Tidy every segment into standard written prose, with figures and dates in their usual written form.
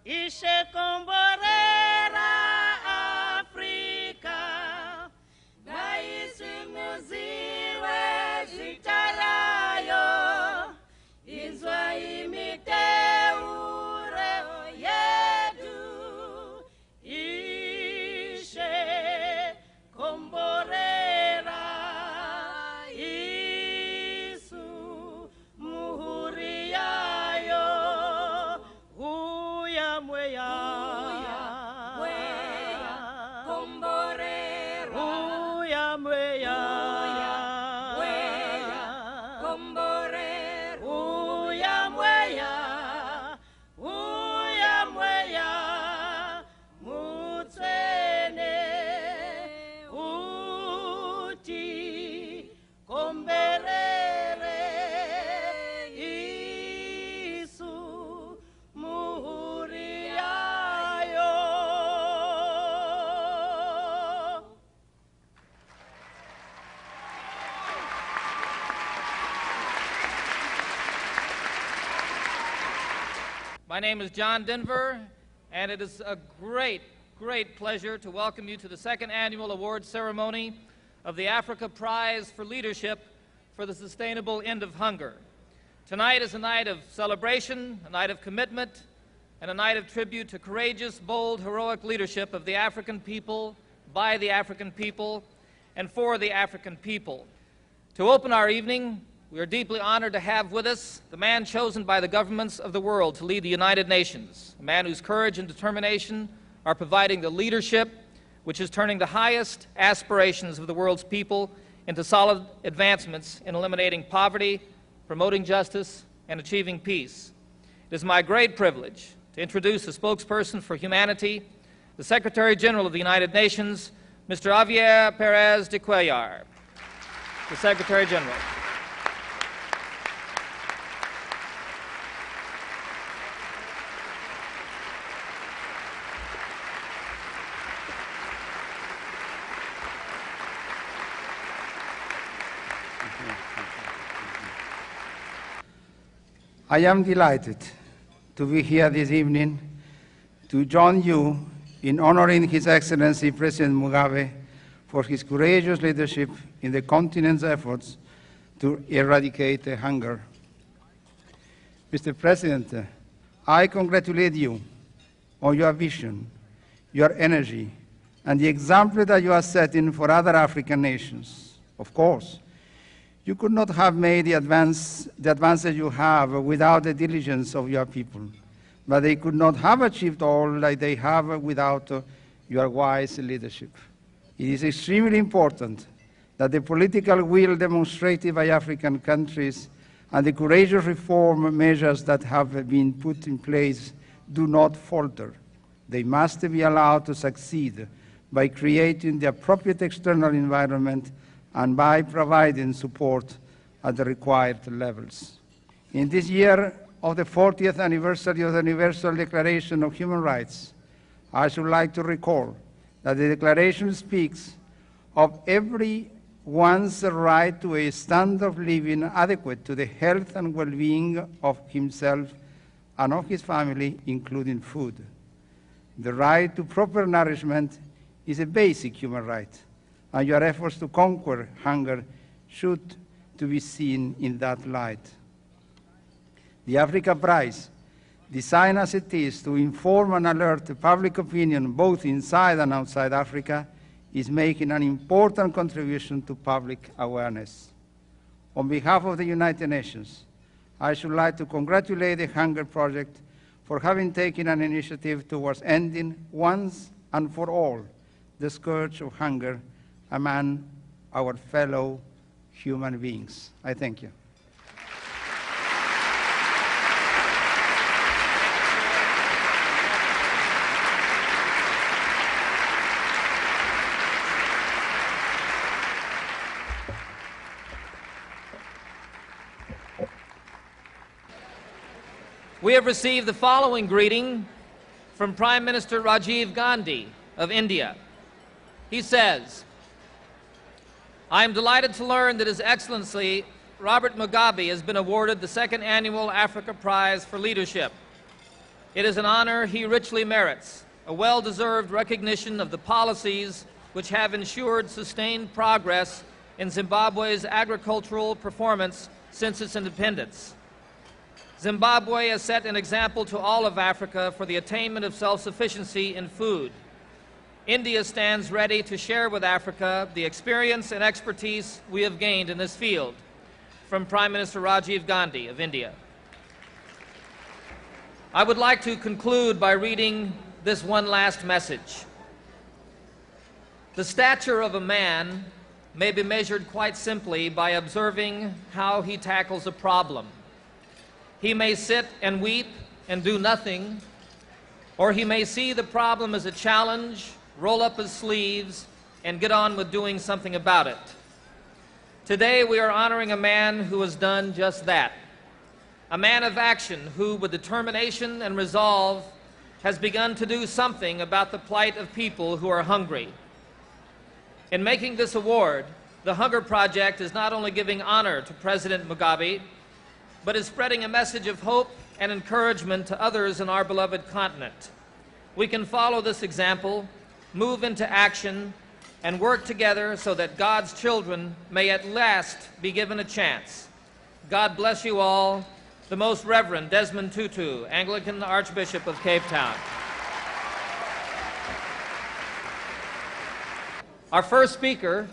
Ishekomborera Afrika, naisimuziwe zitarayo, izwa imiteure yedu, Ishekomborera Isu muhuriayo, Uya mweya, komborera, Uya mweya, komborera, Uya mweya, mutsene, uti, komberere, Isu, muhuriayo. My name is John Denver, and it is a great pleasure to welcome you to the second annual award ceremony of the Africa Prize for Leadership for the Sustainable End of Hunger. Tonight is a night of celebration, a night of commitment, and a night of tribute to courageous, bold, heroic leadership of the African people, by the African people, and for the African people. To open our evening, we are deeply honored to have with us the man chosen by the governments of the world to lead the United Nations, a man whose courage and determination are providing the leadership which is turning the highest aspirations of the world's people into solid advancements in eliminating poverty, promoting justice, and achieving peace. It is my great privilege to introduce the spokesperson for humanity, the Secretary General of the United Nations, Mr. Javier Pérez de Cuellar. The Secretary General. I am delighted to be here this evening to join you in honoring His Excellency President Mugabe for his courageous leadership in the continent's efforts to eradicate hunger. Mr. President, I congratulate you on your vision, your energy, and the example that you are setting for other African nations. Of course, you could not have made the advances you have without the diligence of your people, but they could not have achieved all that they have without your wise leadership. It is extremely important that the political will demonstrated by African countries and the courageous reform measures that have been put in place do not falter. They must be allowed to succeed by creating the appropriate external environment and by providing support at the required levels. In this year of the 40th anniversary of the Universal Declaration of Human Rights, I should like to recall that the Declaration speaks of everyone's right to a standard of living adequate to the health and well-being of himself and of his family, including food. The right to proper nourishment is a basic human right, and your efforts to conquer hunger should to be seen in that light. The Africa Prize, designed as it is to inform and alert public opinion both inside and outside Africa, is making an important contribution to public awareness. On behalf of the United Nations, I should like to congratulate the Hunger Project for having taken an initiative towards ending once and for all the scourge of hunger among our fellow human beings. I thank you. We have received the following greeting from Prime Minister Rajiv Gandhi of India. He says, I am delighted to learn that His Excellency Robert Mugabe has been awarded the second annual Africa Prize for Leadership. It is an honor he richly merits, a well-deserved recognition of the policies which have ensured sustained progress in Zimbabwe's agricultural performance since its independence. Zimbabwe has set an example to all of Africa for the attainment of self-sufficiency in food. India stands ready to share with Africa the experience and expertise we have gained in this field. From Prime Minister Rajiv Gandhi of India. I would like to conclude by reading this one last message. The stature of a man may be measured quite simply by observing how he tackles a problem. He may sit and weep and do nothing, or he may see the problem as a challenge, roll up his sleeves, and get on with doing something about it. Today we are honoring a man who has done just that. A man of action who, with determination and resolve, has begun to do something about the plight of people who are hungry. In making this award, the Hunger Project is not only giving honor to President Mugabe, but is spreading a message of hope and encouragement to others in our beloved continent. We can follow this example, move into action, and work together so that God's children may at last be given a chance. God bless you all. The Most Reverend Desmond Tutu, Anglican Archbishop of Cape Town. Our first speaker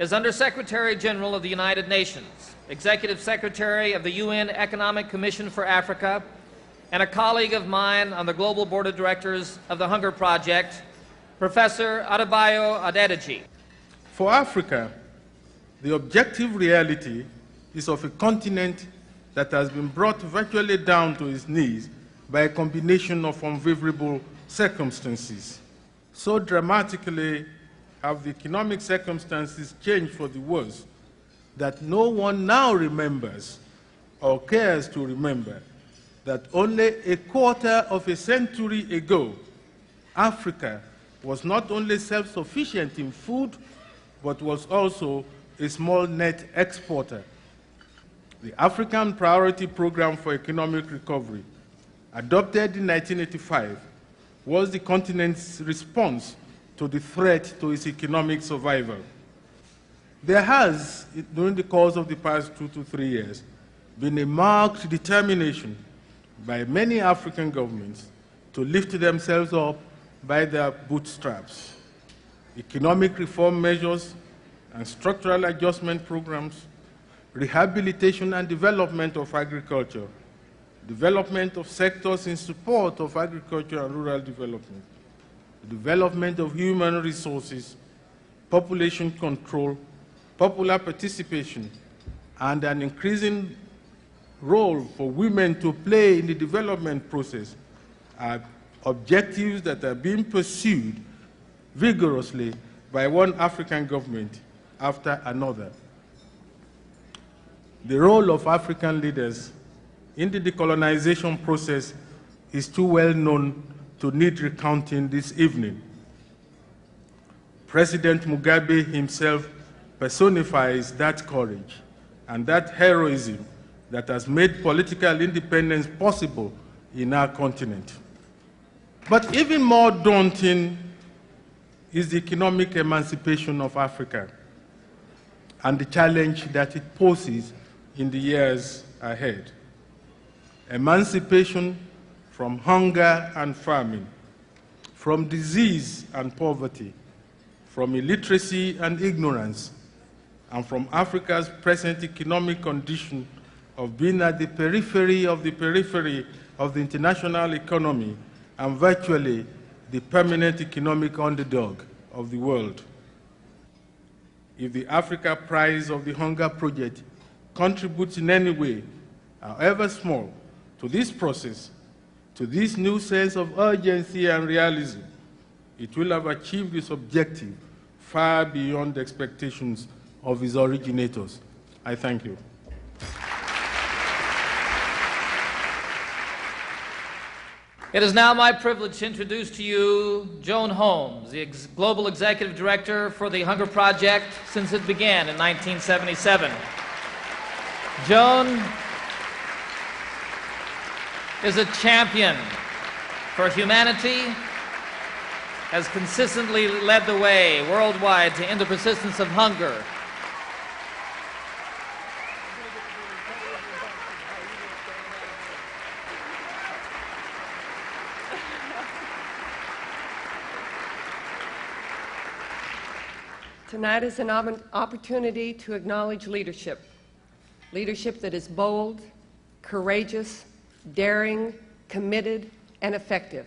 is Undersecretary General of the United Nations, Executive Secretary of the UN Economic Commission for Africa, and a colleague of mine on the Global Board of Directors of the Hunger Project, Professor Adebayo Adedeji. For Africa, the objective reality is of a continent that has been brought virtually down to its knees by a combination of unfavorable circumstances. So dramatically have the economic circumstances changed for the worse that no one now remembers or cares to remember that only a quarter of a century ago, Africa was not only self-sufficient in food, but was also a small net exporter. The African Priority Program for Economic Recovery, adopted in 1985, was the continent's response to the threat to its economic survival. There has, during the course of the past 2 to 3 years, been a marked determination by many African governments to lift themselves up by their bootstraps. Economic reform measures and structural adjustment programs, rehabilitation and development of agriculture, development of sectors in support of agriculture and rural development, the development of human resources, population control, popular participation, and an increasing role for women to play in the development process are objectives that are being pursued vigorously by one African government after another. The role of African leaders in the decolonization process is too well known to need recounting this evening. President Mugabe himself personifies that courage and that heroism that has made political independence possible in our continent. But even more daunting is the economic emancipation of Africa and the challenge that it poses in the years ahead. Emancipation from hunger and famine, from disease and poverty, from illiteracy and ignorance, and from Africa's present economic condition of being at the periphery of the international economy and virtually the permanent economic underdog of the world. If the Africa Prize of the Hunger Project contributes in any way, however small, to this process, to this new sense of urgency and realism, it will have achieved its objective far beyond the expectations of its originators. I thank you. It is now my privilege to introduce to you Joan Holmes, the Global Executive Director for the Hunger Project since it began in 1977. Joan is a champion for Humanity has consistently led the way worldwide to end the persistence of hunger. Tonight is an opportunity to acknowledge leadership. Leadership that is bold, courageous, daring, committed, and effective.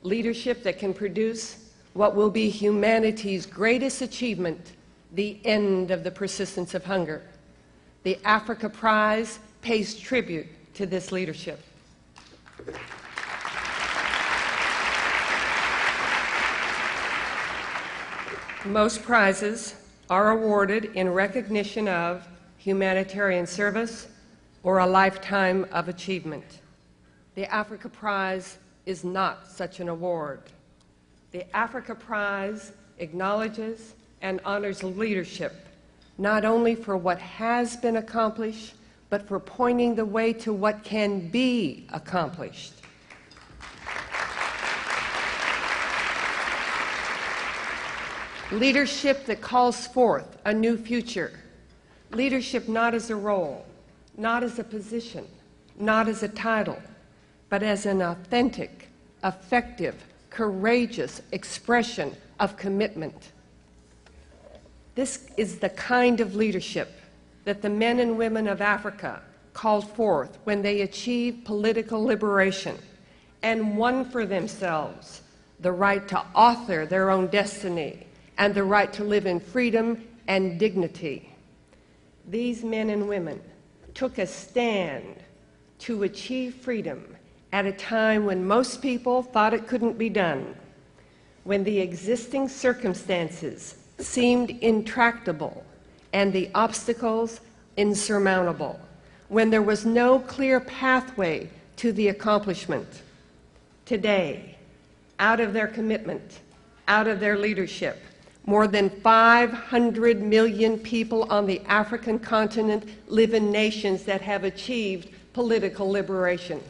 Leadership that can produce what will be humanity's greatest achievement, the end of the persistence of hunger. The Africa Prize pays tribute to this leadership. Most prizes are awarded in recognition of humanitarian service or a lifetime of achievement. The Africa Prize is not such an award. The Africa Prize acknowledges and honors leadership, not only for what has been accomplished, but for pointing the way to what can be accomplished. Leadership that calls forth a new future. Leadership not as a role, not as a position, not as a title, but as an authentic, effective, courageous expression of commitment. This is the kind of leadership that the men and women of Africa called forth when they achieved political liberation and won for themselves the right to author their own destiny and the right to live in freedom and dignity. These men and women took a stand to achieve freedom at a time when most people thought it couldn't be done, when the existing circumstances seemed intractable and the obstacles insurmountable, when there was no clear pathway to the accomplishment. Today, out of their commitment, out of their leadership, more than 500 million people on the African continent live in nations that have achieved political liberation.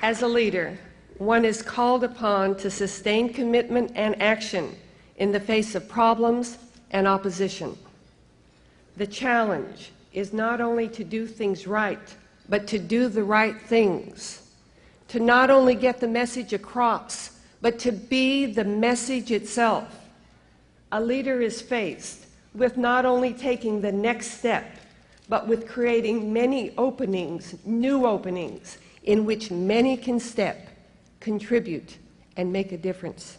As a leader, one is called upon to sustain commitment and action in the face of problems and opposition. The challenge is not only to do things right, but to do the right things, to not only get the message across, but to be the message itself. A leader is faced with not only taking the next step, but with creating many openings, new openings, in which many can step, contribute, and make a difference.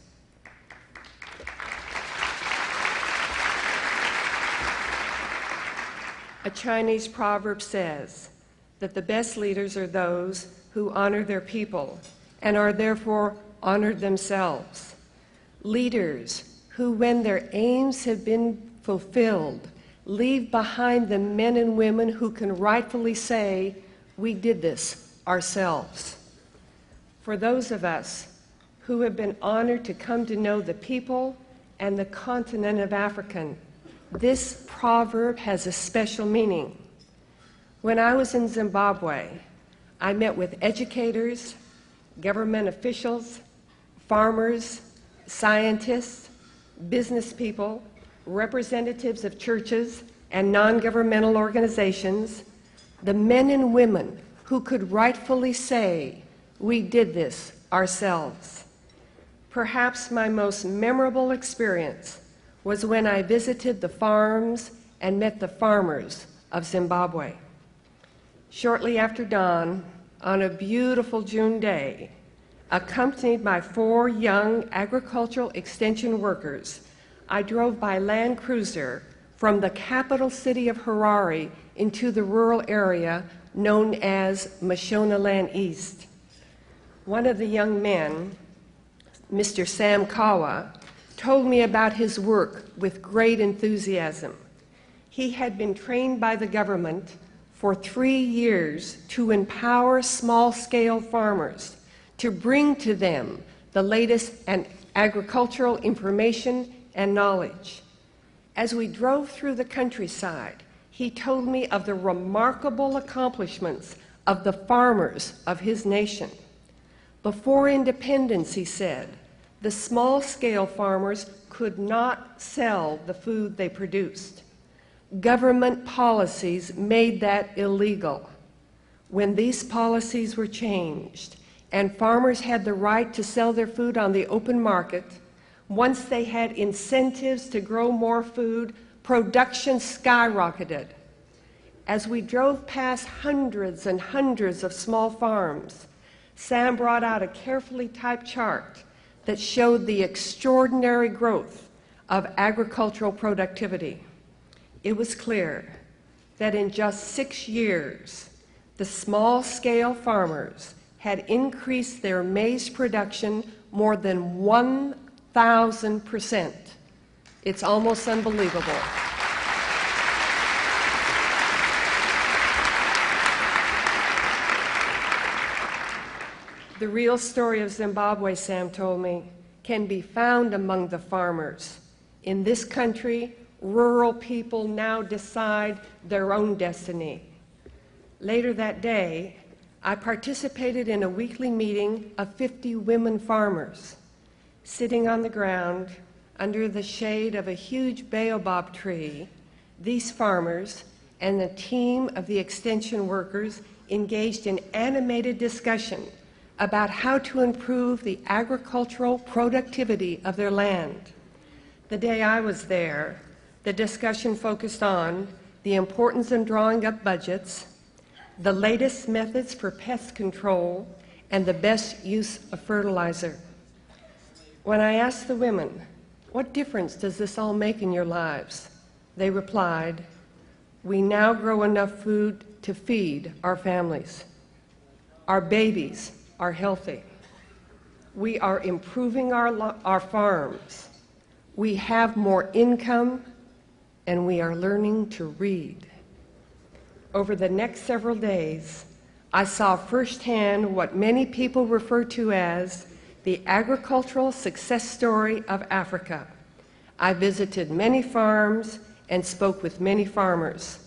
A Chinese proverb says that the best leaders are those who honor their people and are therefore honored themselves. Leaders who, when their aims have been fulfilled, leave behind the men and women who can rightfully say, "We did this ourselves." For those of us who have been honored to come to know the people and the continent of Africa, this proverb has a special meaning. When I was in Zimbabwe, I met with educators, government officials, farmers, scientists, business people, representatives of churches and non-governmental organizations, the men and women who could rightfully say, "We did this ourselves." Perhaps my most memorable experience was when I visited the farms and met the farmers of Zimbabwe. Shortly after dawn, on a beautiful June day, accompanied by 4 young agricultural extension workers, I drove by Land Cruiser from the capital city of Harare into the rural area known as Mashonaland East. One of the young men, Mr. Sam Kawa, told me about his work with great enthusiasm. He had been trained by the government for 3 years to empower small-scale farmers, to bring to them the latest agricultural information and knowledge. As we drove through the countryside, He told me of the remarkable accomplishments of the farmers of his nation. Before independence, he said, the small-scale farmers could not sell the food they produced. Government policies made that illegal. When these policies were changed and farmers had the right to sell their food on the open market, once they had incentives to grow more food, production skyrocketed. As we drove past hundreds and hundreds of small farms, Sam brought out a carefully typed chart that showed the extraordinary growth of agricultural productivity. It was clear that in just 6 years, the small-scale farmers had increased their maize production more than 1,000%. It's almost unbelievable. The real story of Zimbabwe, Sam told me, can be found among the farmers. In this country, rural people now decide their own destiny. Later that day, I participated in a weekly meeting of 50 women farmers. Sitting on the ground under the shade of a huge baobab tree, these farmers and the team of the extension workers engaged in animated discussion about how to improve the agricultural productivity of their land. The day I was there, the discussion focused on the importance of drawing up budgets, the latest methods for pest control, and the best use of fertilizer. When I asked the women, what difference does this all make in your lives? They replied, we now grow enough food to feed our families. Our babies are healthy. We are improving our farms. We have more income, and we are learning to read. Over the next several days, I saw firsthand what many people refer to as the agricultural success story of Africa. I visited many farms and spoke with many farmers.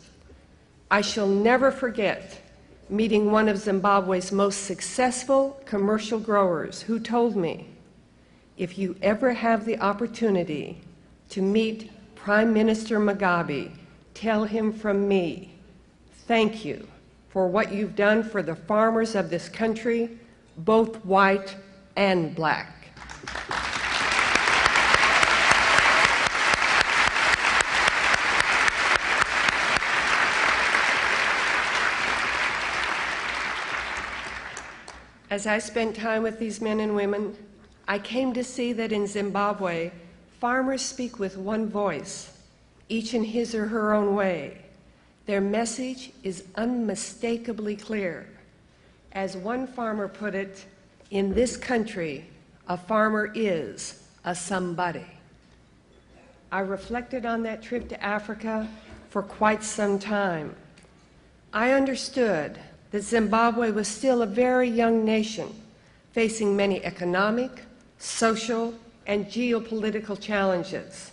I shall never forget meeting one of Zimbabwe's most successful commercial growers who told me, if you ever have the opportunity to meet Prime Minister Mugabe, tell him from me, thank you for what you've done for the farmers of this country, both white and black. As I spent time with these men and women, I came to see that in Zimbabwe, farmers speak with one voice, each in his or her own way. Their message is unmistakably clear. As one farmer put it, in this country, a farmer is a somebody. I reflected on that trip to Africa for quite some time. I understood that Zimbabwe was still a very young nation, facing many economic, social, and geopolitical challenges.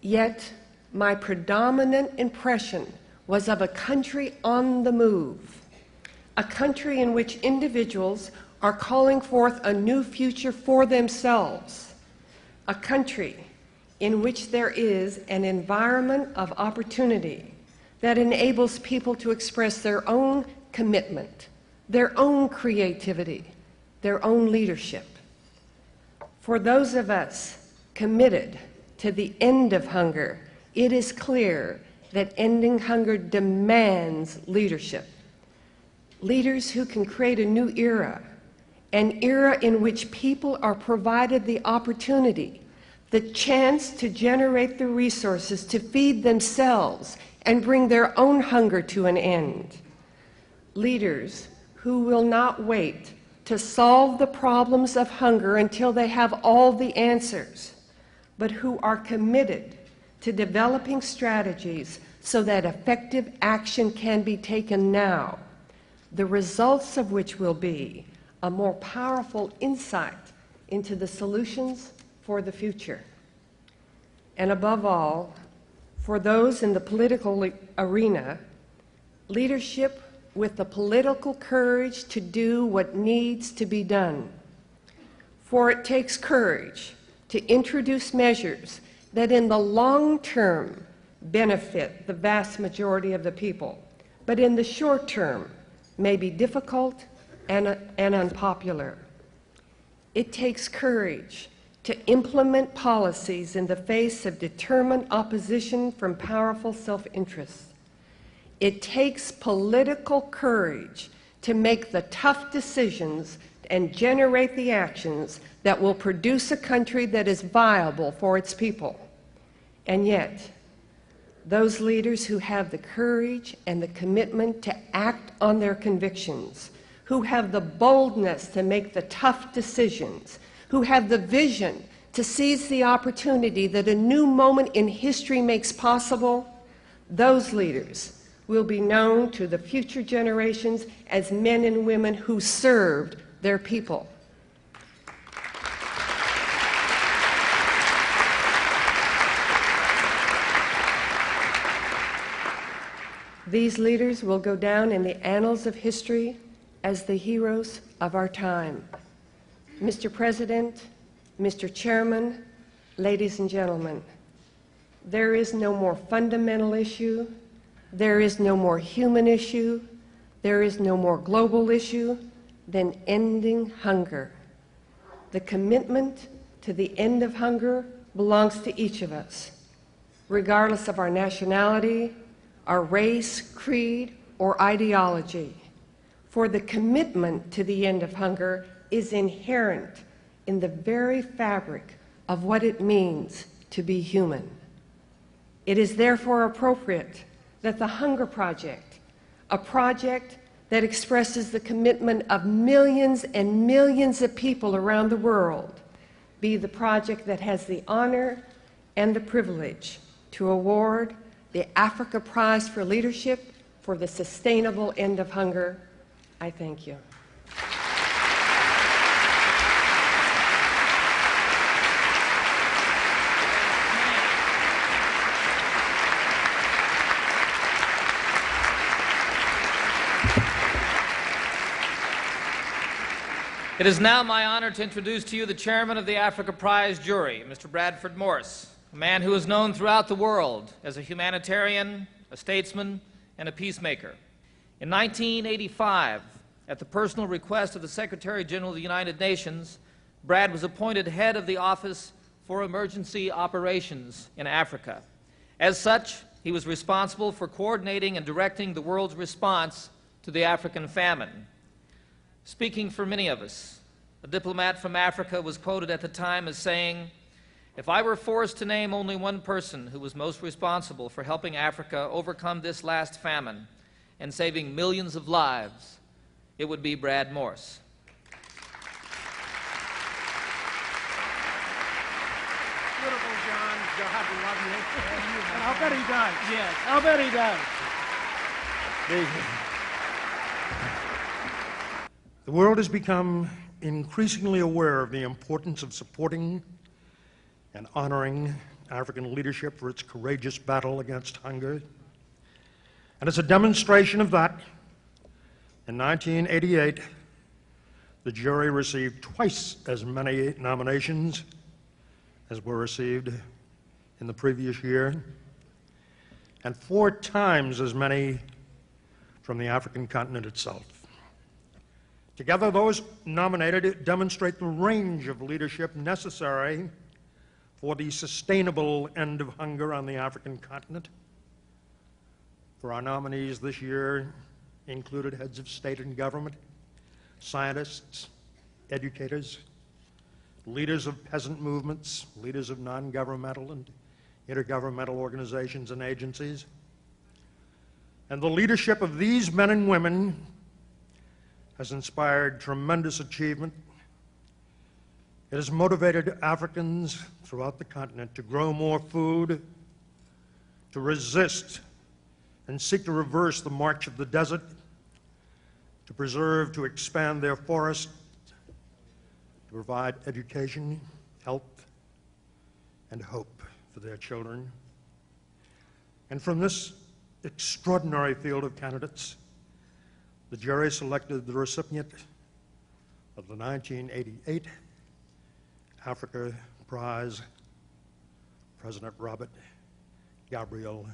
Yet, my predominant impression was of a country on the move, a country in which individuals are calling forth a new future for themselves, a country in which there is an environment of opportunity that enables people to express their own commitment, their own creativity, their own leadership. For those of us committed to the end of hunger, it is clear that ending hunger demands leadership. Leaders who can create a new era, an era in which people are provided the opportunity, the chance to generate the resources to feed themselves and bring their own hunger to an end. Leaders who will not wait to solve the problems of hunger until they have all the answers, but who are committed to developing strategies so that effective action can be taken now, the results of which will be a more powerful insight into the solutions for the future. And above all, For those in the political arena, leadership with the political courage to do what needs to be done. For it takes courage to introduce measures that in the long term benefit the vast majority of the people, but in the short term may be difficult and unpopular. It takes courage to implement policies in the face of determined opposition from powerful self-interest. It takes political courage to make the tough decisions and generate the actions that will produce a country that is viable for its people. And yet, those leaders who have the courage and the commitment to act on their convictions, who have the boldness to make the tough decisions, who have the vision to seize the opportunity that a new moment in history makes possible, those leaders will be known to the future generations as men and women who served their people. These leaders will go down in the annals of history as the heroes of our time. Mr. President, Mr. Chairman, ladies and gentlemen, there is no more fundamental issue, there is no more human issue, there is no more global issue than ending hunger. The commitment to the end of hunger belongs to each of us, regardless of our nationality, our race, creed, or ideology. For the commitment to the end of hunger is inherent in the very fabric of what it means to be human. It is therefore appropriate that the Hunger Project, a project that expresses the commitment of millions and millions of people around the world, be the project that has the honor and the privilege to award the Africa Prize for Leadership for the sustainable end of hunger. I thank you. It is now my honor to introduce to you the chairman of the Africa Prize jury, Mr. Bradford Morse, a man who is known throughout the world as a humanitarian, a statesman, and a peacemaker. In 1985, at the personal request of the Secretary General of the United Nations, Brad was appointed head of the Office for Emergency Operations in Africa. As such, he was responsible for coordinating and directing the world's response to the African famine. Speaking for many of us, a diplomat from Africa was quoted at the time as saying, "If I were forced to name only one person who was most responsible for helping Africa overcome this last famine and saving millions of lives, it would be Brad Morse." Beautiful, John. God love you. And I'll bet he does. Yes, I'll bet he does. The world has become increasingly aware of the importance of supporting and honoring African leadership for its courageous battle against hunger. And as a demonstration of that, in 1988, the jury received twice as many nominations as were received in the previous year, and 4 times as many from the African continent itself. Together, those nominated demonstrate the range of leadership necessary for the sustainable end of hunger on the African continent. For our nominees this year included heads of state and government, scientists, educators, leaders of peasant movements, leaders of non-governmental and intergovernmental organizations and agencies. And the leadership of these men and women has inspired tremendous achievement. It has motivated Africans throughout the continent to grow more food, to resist and seek to reverse the march of the desert, to preserve, to expand their forests, to provide education, health, and hope for their children. And from this extraordinary field of candidates, the jury selected the recipient of the 1988 Africa Prize, President Robert Gabriel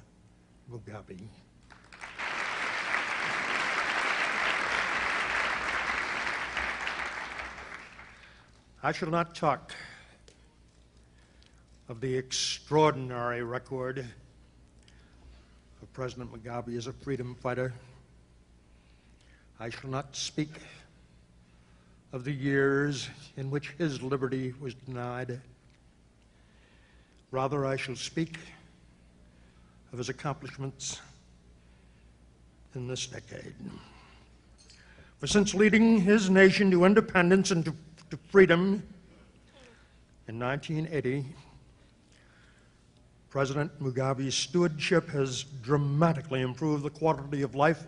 Mugabe. I shall not talk of the extraordinary record of President Mugabe as a freedom fighter. I shall not speak of the years in which his liberty was denied. Rather, I shall speak of his accomplishments in this decade. For since leading his nation to independence and to freedom in 1980, President Mugabe's stewardship has dramatically improved the quality of life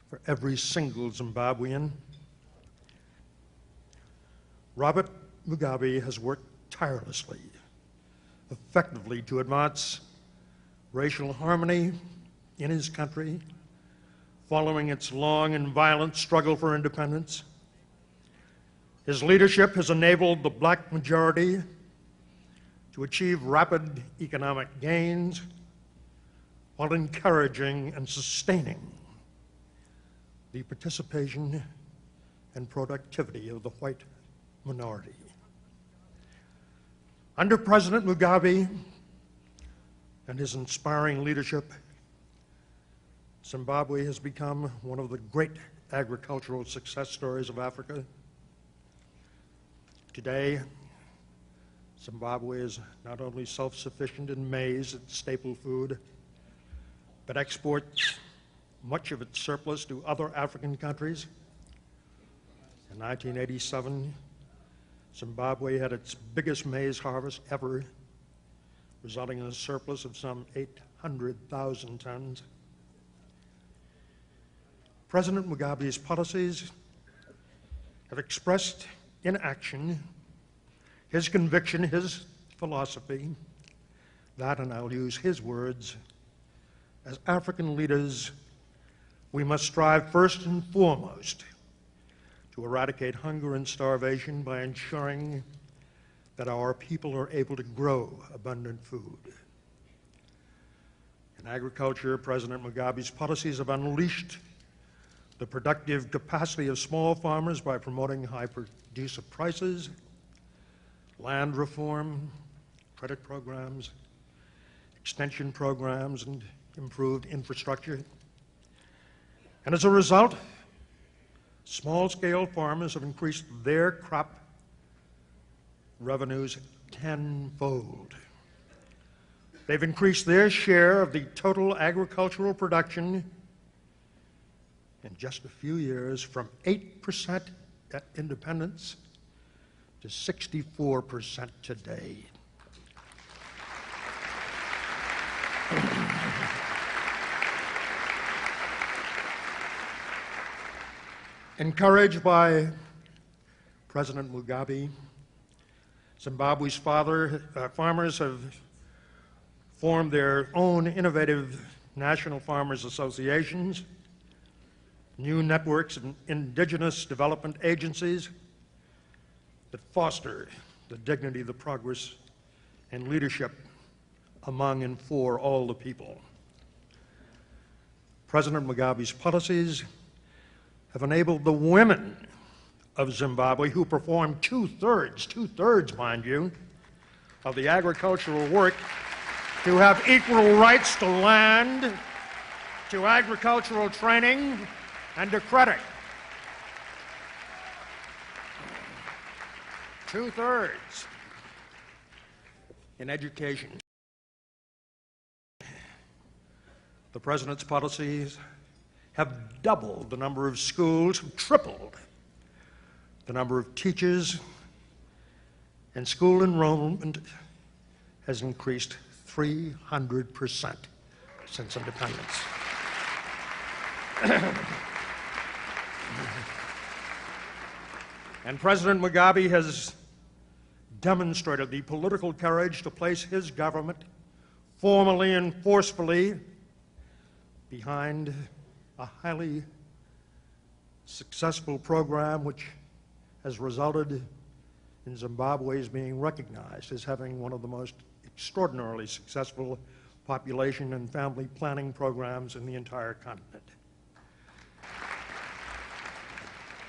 for every single Zimbabwean. Robert Mugabe has worked tirelessly, effectively to advance racial harmony in his country following its long and violent struggle for independence. His leadership has enabled the black majority to achieve rapid economic gains while encouraging and sustaining the participation and productivity of the white minority. Under President Mugabe and his inspiring leadership, Zimbabwe has become one of the great agricultural success stories of Africa. Today, Zimbabwe is not only self-sufficient in maize, its staple food, but exports much of its surplus to other African countries. In 1987, Zimbabwe had its biggest maize harvest ever, resulting in a surplus of some 800,000 tons. President Mugabe's policies have expressed in action his conviction, his philosophy, that, and I'll use his words, as African leaders, we must strive first and foremost to eradicate hunger and starvation by ensuring that our people are able to grow abundant food. In agriculture, President Mugabe's policies have unleashed the productive capacity of small farmers by promoting high producer prices, land reform, credit programs, extension programs, and improved infrastructure. And as a result, small-scale farmers have increased their crop revenues tenfold. They've increased their share of the total agricultural production in just a few years from 8% at independence to 64% today. Encouraged by President Mugabe, Zimbabwe's farmers have formed their own innovative national farmers associations, new networks of indigenous development agencies that foster the dignity, the progress, and leadership among and for all the people. President Mugabe's policies have enabled the women of Zimbabwe, who perform two-thirds, mind you, of the agricultural work, to have equal rights to land, to agricultural training, and to credit. Two-thirds in education. The President's policies have doubled the number of schools, tripled the number of teachers, and school enrollment has increased 300% since independence. And President Mugabe has demonstrated the political courage to place his government formally and forcefully behind a highly successful program which has resulted in Zimbabwe's being recognized as having one of the most extraordinarily successful population and family planning programs in the entire continent.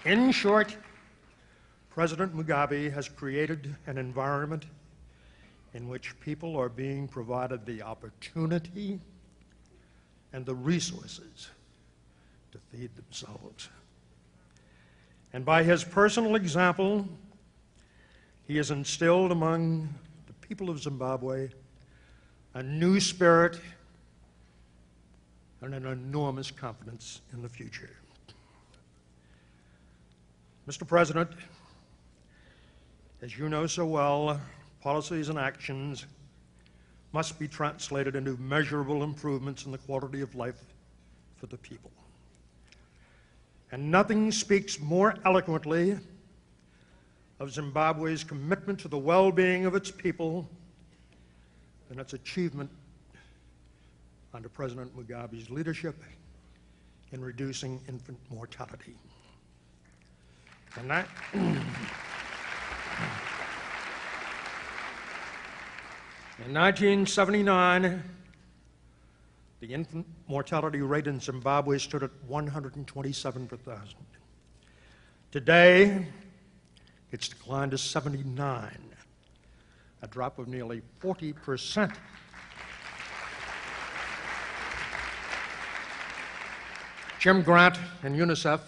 In short, President Mugabe has created an environment in which people are being provided the opportunity and the resources to feed themselves. And by his personal example, he has instilled among the people of Zimbabwe a new spirit and an enormous confidence in the future. Mr. President, as you know so well, policies and actions must be translated into measurable improvements in the quality of life for the people. And nothing speaks more eloquently of Zimbabwe's commitment to the well-being of its people than its achievement under President Mugabe's leadership in reducing infant mortality. And that in 1979, the infant mortality rate in Zimbabwe stood at 127 per thousand. Today, it's declined to 79, a drop of nearly 40%. Jim Grant and UNICEF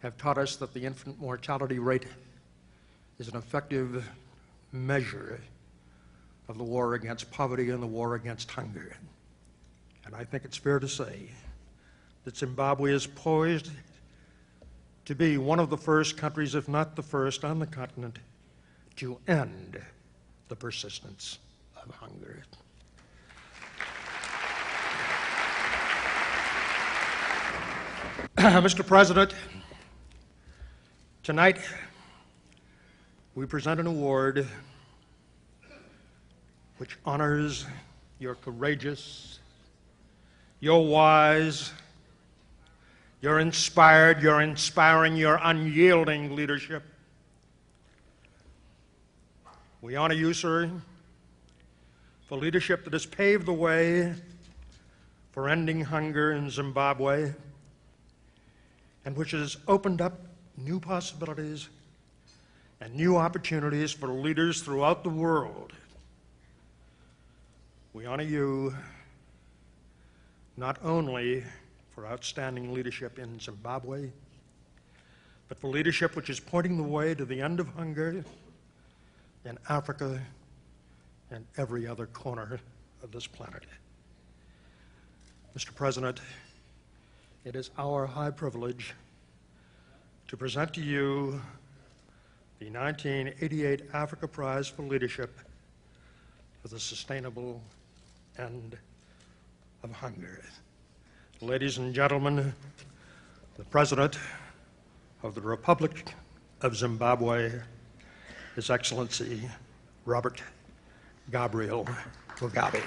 have taught us that the infant mortality rate is an effective measure of the war against poverty and the war against hunger. And I think it's fair to say that Zimbabwe is poised to be one of the first countries, if not the first, on the continent to end the persistence of hunger. Mr. President, tonight we present an award which honors your courageous, your wise, your inspired, your inspiring, your unyielding leadership. We honor you, sir, for leadership that has paved the way for ending hunger in Zimbabwe and which has opened up new possibilities and new opportunities for leaders throughout the world. We honor you not only for outstanding leadership in Zimbabwe, but for leadership which is pointing the way to the end of hunger in Africa and every other corner of this planet. Mr. President, it is our high privilege to present to you the 1988 Africa Prize for Leadership for the Sustainable End of Hunger. Ladies and gentlemen, the President of the Republic of Zimbabwe, His Excellency Robert Gabriel Mugabe.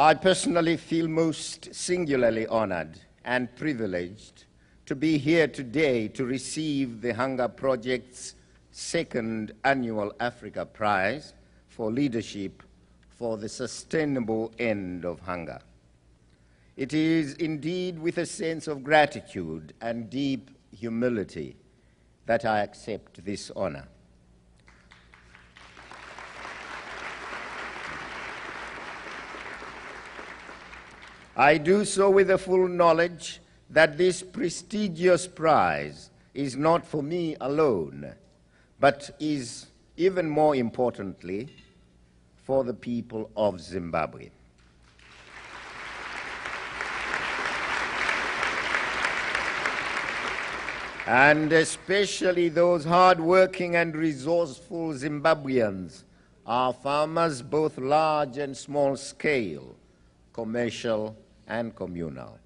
I personally feel most singularly honored and privileged to be here today to receive the Hunger Project's second annual Africa Prize for Leadership for the Sustainable End of Hunger. It is indeed with a sense of gratitude and deep humility that I accept this honor. I do so with the full knowledge that this prestigious prize is not for me alone, but is, even more importantly, for the people of Zimbabwe. And especially those hard-working and resourceful Zimbabweans, our farmers, both large and small scale, commercial and communal.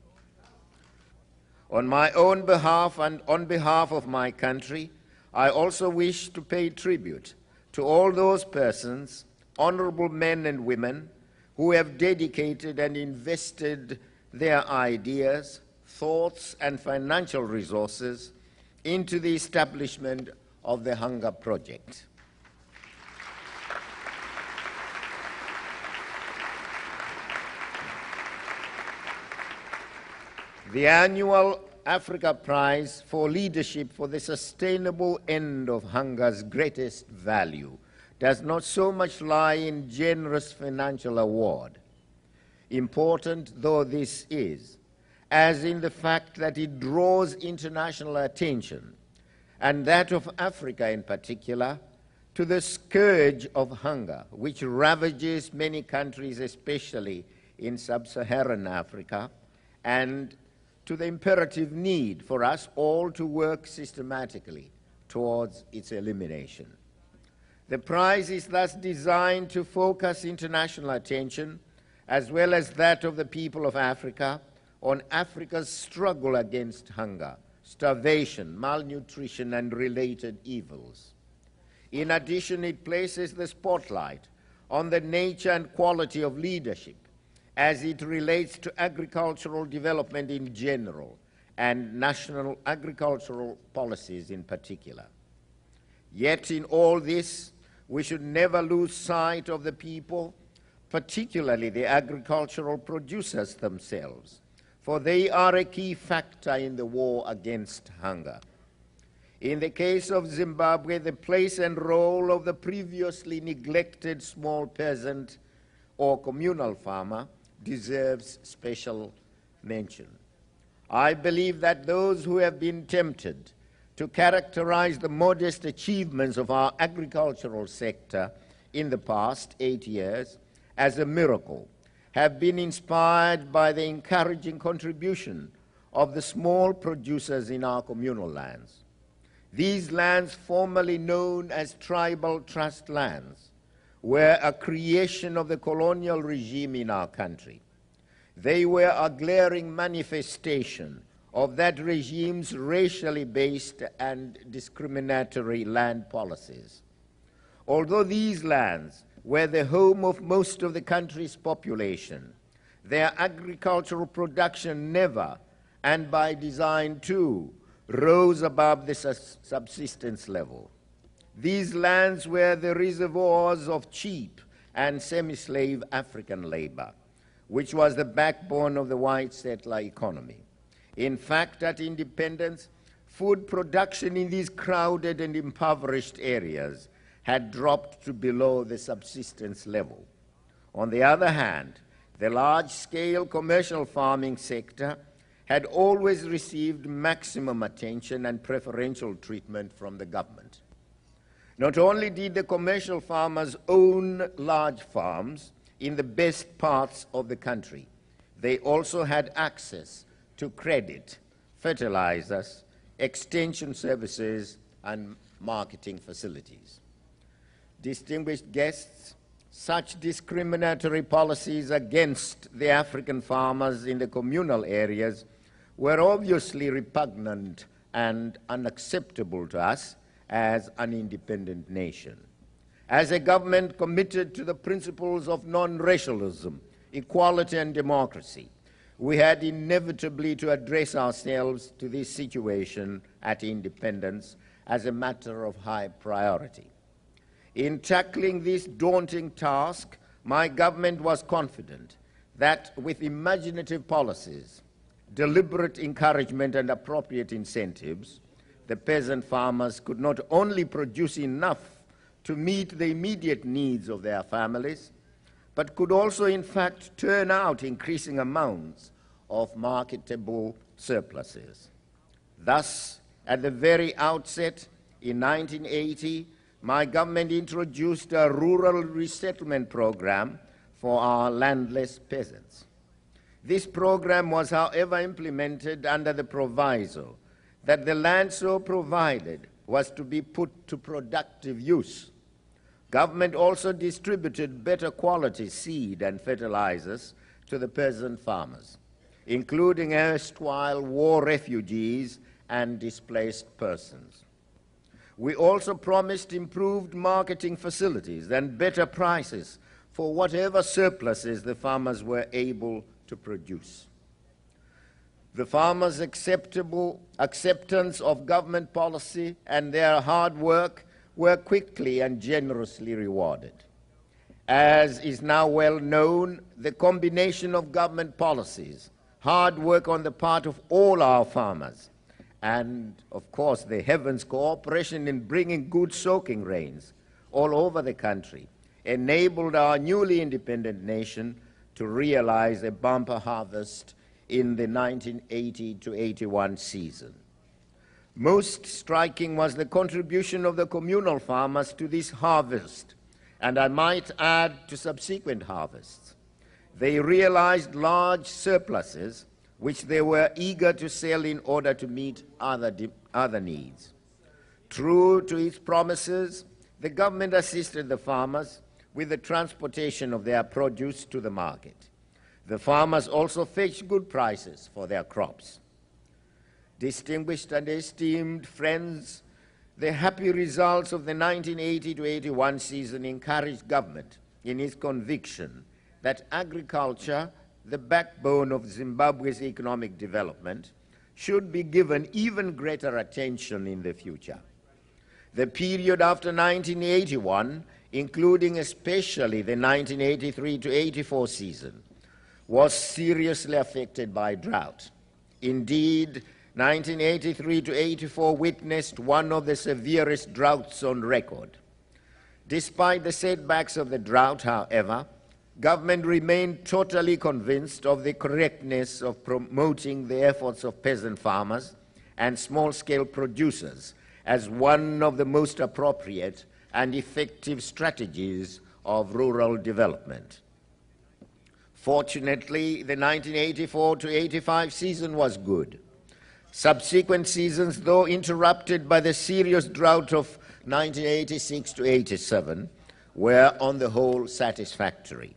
On my own behalf and on behalf of my country, I also wish to pay tribute to all those persons, honorable men and women, who have dedicated and invested their ideas, thoughts, and financial resources into the establishment of the Hunger Project. The annual Africa Prize for Leadership for the Sustainable End of Hunger's greatest value does not so much lie in generous financial award, important though this is, as in the fact that it draws international attention, and that of Africa in particular, to the scourge of hunger, which ravages many countries, especially in sub-Saharan Africa, and to the imperative need for us all to work systematically towards its elimination. The prize is thus designed to focus international attention, as well as that of the people of Africa, on Africa's struggle against hunger, starvation, malnutrition, and related evils. In addition, it places the spotlight on the nature and quality of leadership as it relates to agricultural development in general and national agricultural policies in particular. Yet in all this, we should never lose sight of the people, particularly the agricultural producers themselves, for they are a key factor in the war against hunger. In the case of Zimbabwe, the place and role of the previously neglected small peasant or communal farmer deserves special mention. I believe that those who have been tempted to characterize the modest achievements of our agricultural sector in the past 8 years as a miracle have been inspired by the encouraging contribution of the small producers in our communal lands. These lands, formerly known as tribal trust lands, were a creation of the colonial regime in our country. They were a glaring manifestation of that regime's racially based and discriminatory land policies. Although these lands were the home of most of the country's population, their agricultural production never, and by design too, rose above the subsistence level. These lands were the reservoirs of cheap and semi-slave African labor, which was the backbone of the white settler economy. In fact, at independence, food production in these crowded and impoverished areas had dropped to below the subsistence level. On the other hand, the large-scale commercial farming sector had always received maximum attention and preferential treatment from the government. Not only did the commercial farmers own large farms in the best parts of the country, they also had access to credit, fertilizers, extension services, and marketing facilities. Distinguished guests, such discriminatory policies against the African farmers in the communal areas were obviously repugnant and unacceptable to us as an independent nation. As a government committed to the principles of non-racialism, equality, and democracy, we had inevitably to address ourselves to this situation at independence as a matter of high priority. In tackling this daunting task, my government was confident that with imaginative policies, deliberate encouragement, and appropriate incentives, the peasant farmers could not only produce enough to meet the immediate needs of their families, but could also in fact turn out increasing amounts of marketable surpluses. Thus, at the very outset, in 1980, my government introduced a rural resettlement program for our landless peasants. This program was, however, implemented under the proviso that the land so provided was to be put to productive use. Government also distributed better quality seed and fertilizers to the peasant farmers, including erstwhile war refugees and displaced persons. We also promised improved marketing facilities and better prices for whatever surpluses the farmers were able to produce. The farmers' acceptance of government policy and their hard work were quickly and generously rewarded. As is now well known, the combination of government policies, hard work on the part of all our farmers, and, of course, the heavens' cooperation in bringing good soaking rains all over the country enabled our newly independent nation to realize a bumper harvest in the 1980 to 81 season. Most striking was the contribution of the communal farmers to this harvest, and I might add to subsequent harvests. They realized large surpluses which they were eager to sell in order to meet other needs. True to its promises, the government assisted the farmers with the transportation of their produce to the market. The farmers also fetched good prices for their crops. Distinguished and esteemed friends, the happy results of the 1980 to 81 season encouraged government in its conviction that agriculture, the backbone of Zimbabwe's economic development, should be given even greater attention in the future. The period after 1981, including especially the 1983 to 84 season, was seriously affected by drought. Indeed, 1983 to 84 witnessed one of the severest droughts on record. Despite the setbacks of the drought, however, government remained totally convinced of the correctness of promoting the efforts of peasant farmers and small-scale producers as one of the most appropriate and effective strategies of rural development. Fortunately, the 1984 to 85 season was good. Subsequent seasons, though interrupted by the serious drought of 1986 to 87, were on the whole satisfactory.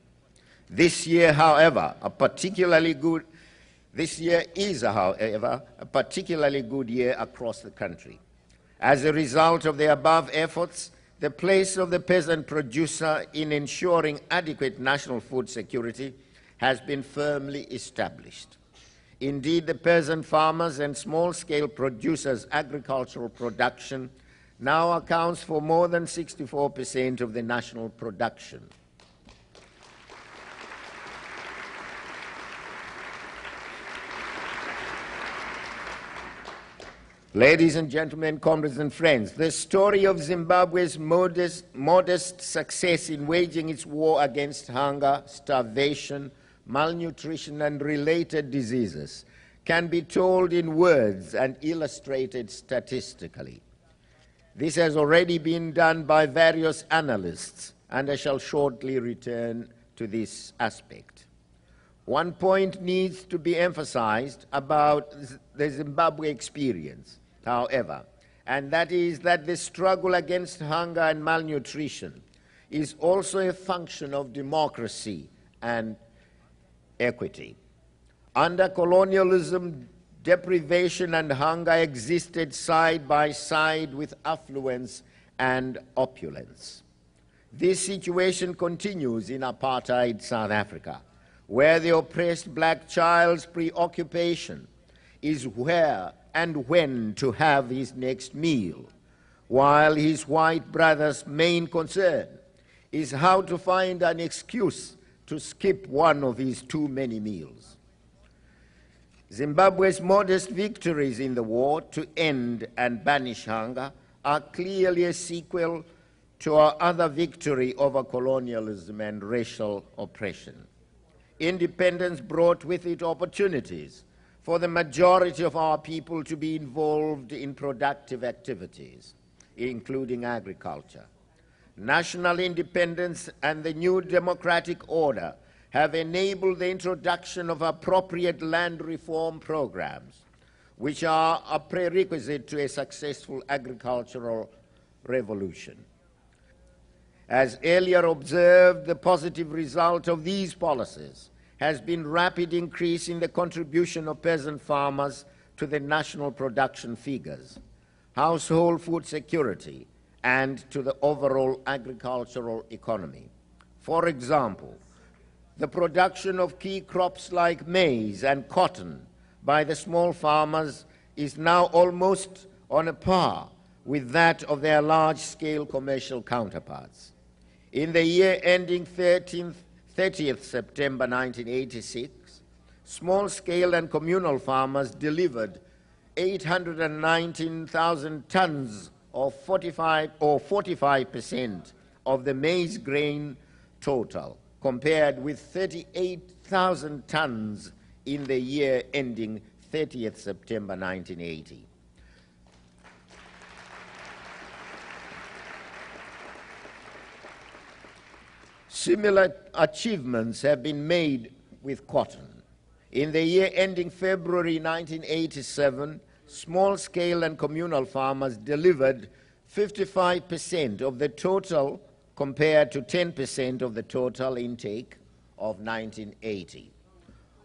This year is, however, a particularly good year across the country. As a result of the above efforts, the place of the peasant producer in ensuring adequate national food security has been firmly established. Indeed, the peasant farmers and small-scale producers' agricultural production now accounts for more than 64% of the national production. Ladies and gentlemen, comrades and friends, the story of Zimbabwe's modest success in waging its war against hunger, starvation, malnutrition, and related diseases can be told in words and illustrated statistically. This has already been done by various analysts, and I shall shortly return to this aspect. One point needs to be emphasized about the Zimbabwe experience, however, and that is that the struggle against hunger and malnutrition is also a function of democracy and equity. Under colonialism, deprivation and hunger existed side by side with affluence and opulence. This situation continues in apartheid South Africa, where the oppressed black child's preoccupation is where and when to have his next meal, while his white brother's main concern is how to find an excuse to skip one of his too many meals. Zimbabwe's modest victories in the war to end and banish hunger are clearly a sequel to our other victory over colonialism and racial oppression. Independence brought with it opportunities for the majority of our people to be involved in productive activities, including agriculture. National independence and the new democratic order have enabled the introduction of appropriate land reform programs, which are a prerequisite to a successful agricultural revolution. As earlier observed, the positive result of these policies has been rapid increase in the contribution of peasant farmers to the national production figures, household food security, and to the overall agricultural economy. For example, the production of key crops like maize and cotton by the small farmers is now almost on a par with that of their large-scale commercial counterparts. In the year ending 30th September 1986, small-scale and communal farmers delivered 819,000 tons of 45% of the maize grain total, compared with 38,000 tons in the year ending 30th September 1980. Similar achievements have been made with cotton. In the year ending February 1987, small-scale and communal farmers delivered 55% of the total compared to 10% of the total intake of 1980.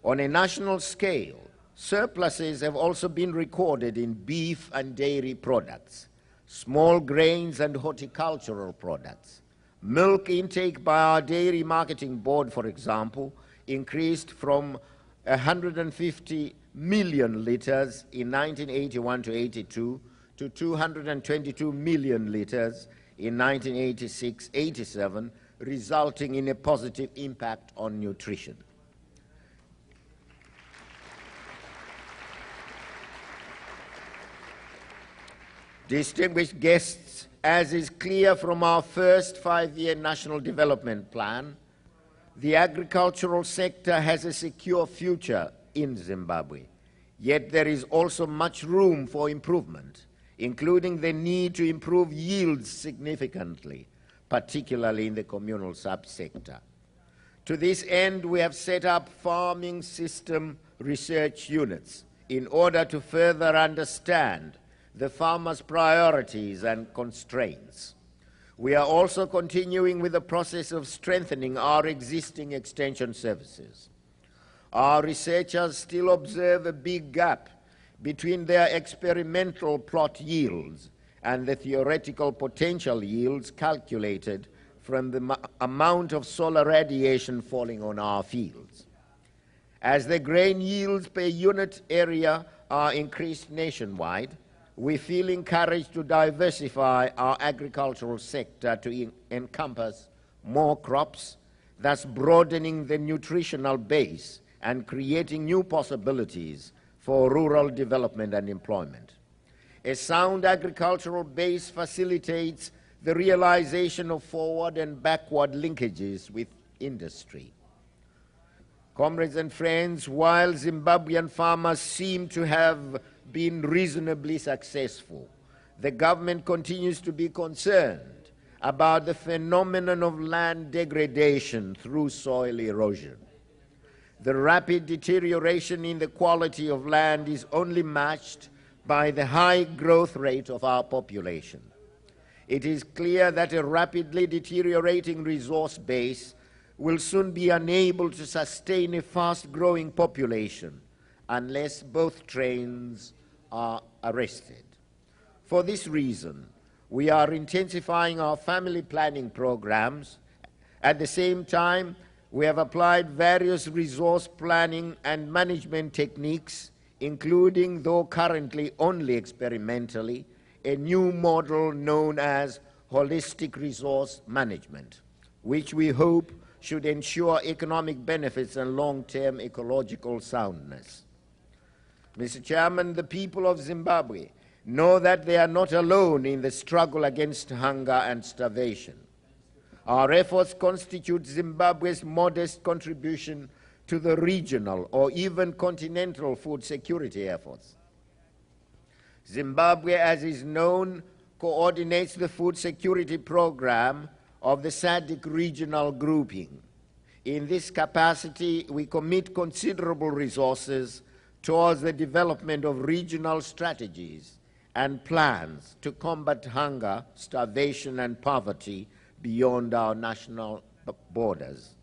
On a national scale, surpluses have also been recorded in beef and dairy products, small grains and horticultural products. Milk intake by our Dairy Marketing Board, for example, increased from 150 million litres in 1981 to 82 to 222 million litres in 1986-87, resulting in a positive impact on nutrition. Distinguished guests, as is clear from our first five-year National Development Plan, the agricultural sector has a secure future in Zimbabwe. Yet there is also much room for improvement, including the need to improve yields significantly, particularly in the communal subsector. To this end, we have set up farming system research units in order to further understand the farmers' priorities and constraints. We are also continuing with the process of strengthening our existing extension services. Our researchers still observe a big gap between their experimental plot yields and the theoretical potential yields calculated from the amount of solar radiation falling on our fields. As the grain yields per unit area are increased nationwide, we feel encouraged to diversify our agricultural sector to encompass more crops, thus broadening the nutritional base and creating new possibilities for rural development and employment. A sound agricultural base facilitates the realization of forward and backward linkages with industry. Comrades and friends, while Zimbabwean farmers seem to have been reasonably successful, the government continues to be concerned about the phenomenon of land degradation through soil erosion. The rapid deterioration in the quality of land is only matched by the high growth rate of our population. It is clear that a rapidly deteriorating resource base will soon be unable to sustain a fast-growing population unless both trends are arrested. For this reason, we are intensifying our family planning programs. At the same time, we have applied various resource planning and management techniques, including, though currently only experimentally, a new model known as holistic resource management, which we hope should ensure economic benefits and long-term ecological soundness. Mr. Chairman, the people of Zimbabwe know that they are not alone in the struggle against hunger and starvation. Our efforts constitute Zimbabwe's modest contribution to the regional or even continental food security efforts. Zimbabwe, as is known, coordinates the food security program of the SADC regional grouping. In this capacity, we commit considerable resources towards the development of regional strategies and plans to combat hunger, starvation, and poverty beyond our national borders.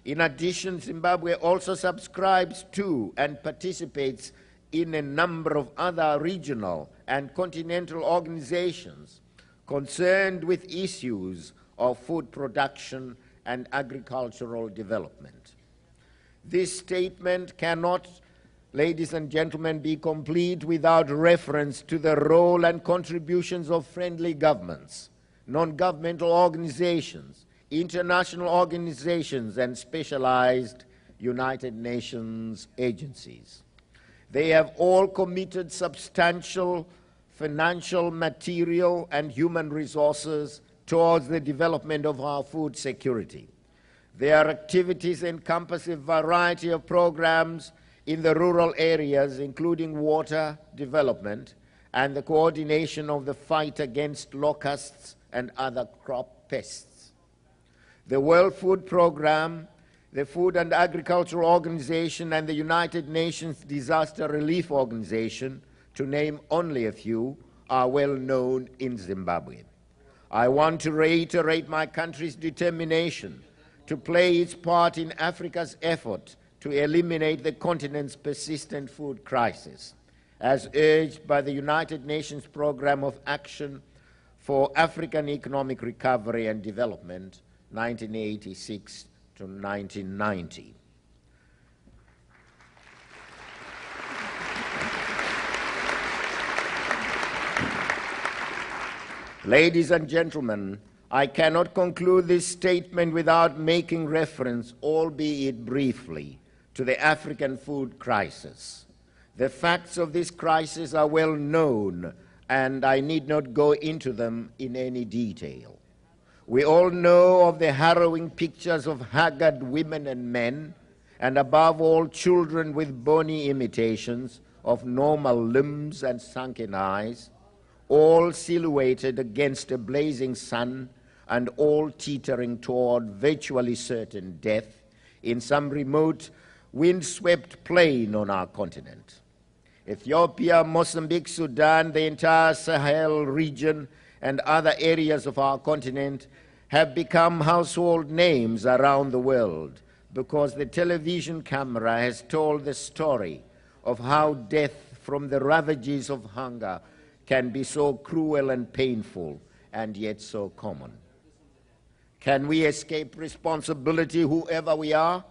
In addition, Zimbabwe also subscribes to and participates in a number of other regional and continental organizations concerned with issues of food production and agricultural development. This statement cannot, ladies and gentlemen, be complete without reference to the role and contributions of friendly governments, non-governmental organizations, international organizations, and specialized United Nations agencies. They have all committed substantial financial, material, and human resources towards the development of our food security. Their activities encompass a variety of programs in the rural areas, including water development and the coordination of the fight against locusts and other crop pests. The World Food Programme, the Food and Agricultural Organization, and the United Nations Disaster Relief Organization, to name only a few, are well known in Zimbabwe. I want to reiterate my country's determination to play its part in Africa's effort to eliminate the continent's persistent food crisis, as urged by the United Nations Programme of Action for African Economic Recovery and Development, 1986 to 1990. Ladies and gentlemen, I cannot conclude this statement without making reference, albeit briefly, to the African food crisis. The facts of this crisis are well known, and I need not go into them in any detail. We all know of the harrowing pictures of haggard women and men, and above all, children with bony imitations of normal limbs and sunken eyes, all silhouetted against a blazing sun and all teetering toward virtually certain death in some remote, wind-swept plain on our continent. Ethiopia, Mozambique, Sudan, the entire Sahel region, and other areas of our continent have become household names around the world because the television camera has told the story of how death from the ravages of hunger can be so cruel and painful, and yet so common. Can we escape responsibility, whoever we are?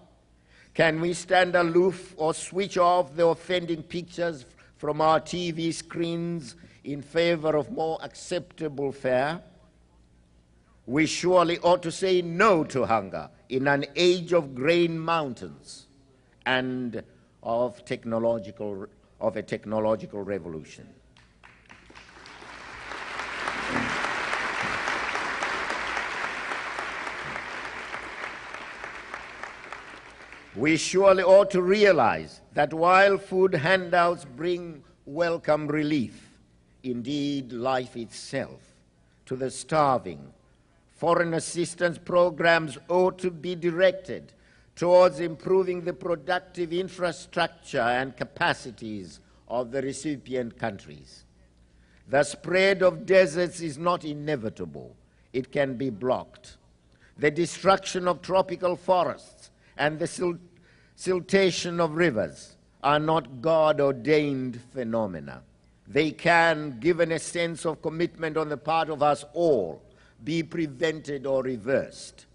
Can we stand aloof or switch off the offending pictures from our TV screens in favor of more acceptable fare? We surely ought to say no to hunger in an age of grain mountains and of a technological revolution. We surely ought to realize that while food handouts bring welcome relief, indeed life itself, to the starving, foreign assistance programs ought to be directed towards improving the productive infrastructure and capacities of the recipient countries. The spread of deserts is not inevitable. It can be blocked. The destruction of tropical forests and the siltation of rivers are not God-ordained phenomena. They can, given a sense of commitment on the part of us all, be prevented or reversed.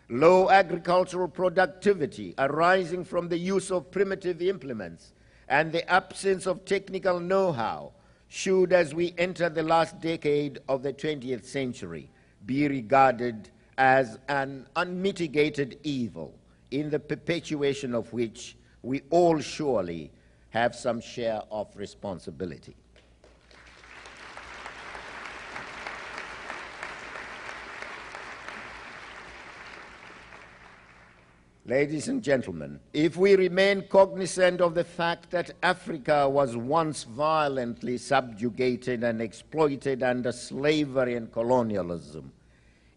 Low agricultural productivity arising from the use of primitive implements and the absence of technical know-how should, as we enter the last decade of the 20th century, be regarded as an unmitigated evil, in the perpetuation of which we all surely have some share of responsibility. Ladies and gentlemen, if we remain cognizant of the fact that Africa was once violently subjugated and exploited under slavery and colonialism,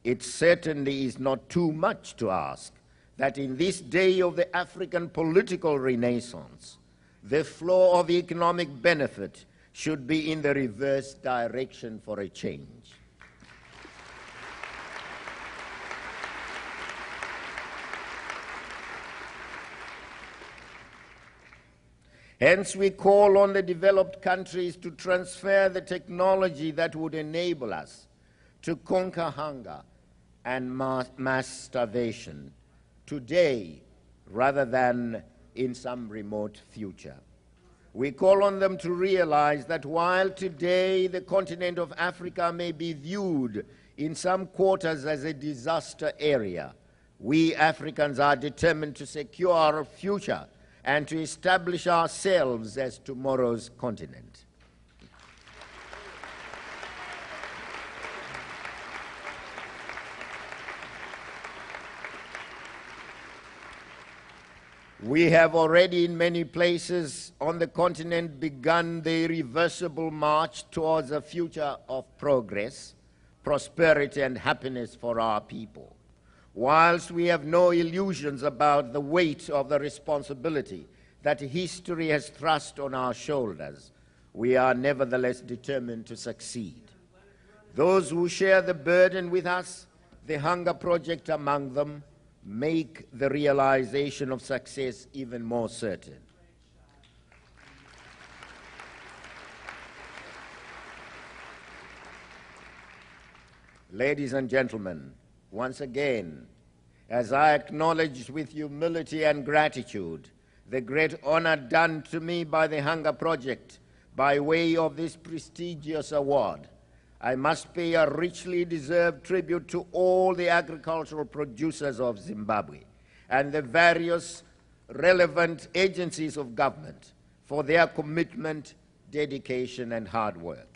it certainly is not too much to ask that in this day of the African political renaissance, the flow of economic benefit should be in the reverse direction for a change. Hence, we call on the developed countries to transfer the technology that would enable us to conquer hunger and mass starvation today rather than in some remote future. We call on them to realize that while today the continent of Africa may be viewed in some quarters as a disaster area, we Africans are determined to secure our future and to establish ourselves as tomorrow's continent. We have already in many places on the continent begun the irreversible march towards a future of progress, prosperity and happiness for our people. Whilst we have no illusions about the weight of the responsibility that history has thrust on our shoulders, we are nevertheless determined to succeed. Those who share the burden with us, the Hunger Project among them, make the realization of success even more certain. Ladies and gentlemen, once again, as I acknowledge with humility and gratitude the great honor done to me by the Hunger Project by way of this prestigious award, I must pay a richly deserved tribute to all the agricultural producers of Zimbabwe and the various relevant agencies of government for their commitment, dedication, and hard work.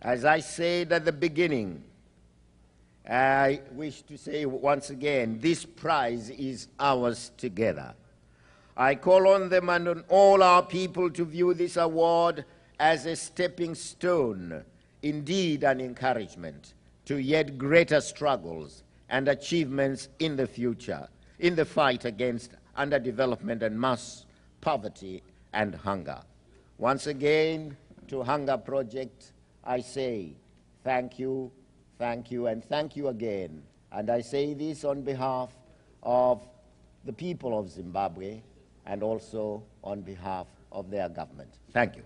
As I said at the beginning, I wish to say once again, this prize is ours together. I call on them and on all our people to view this award as a stepping stone, indeed an encouragement to yet greater struggles and achievements in the future, in the fight against underdevelopment and mass poverty and hunger. Once again, to Hunger Project, I say thank you, and thank you again. And I say this on behalf of the people of Zimbabwe and also on behalf of their government. Thank you.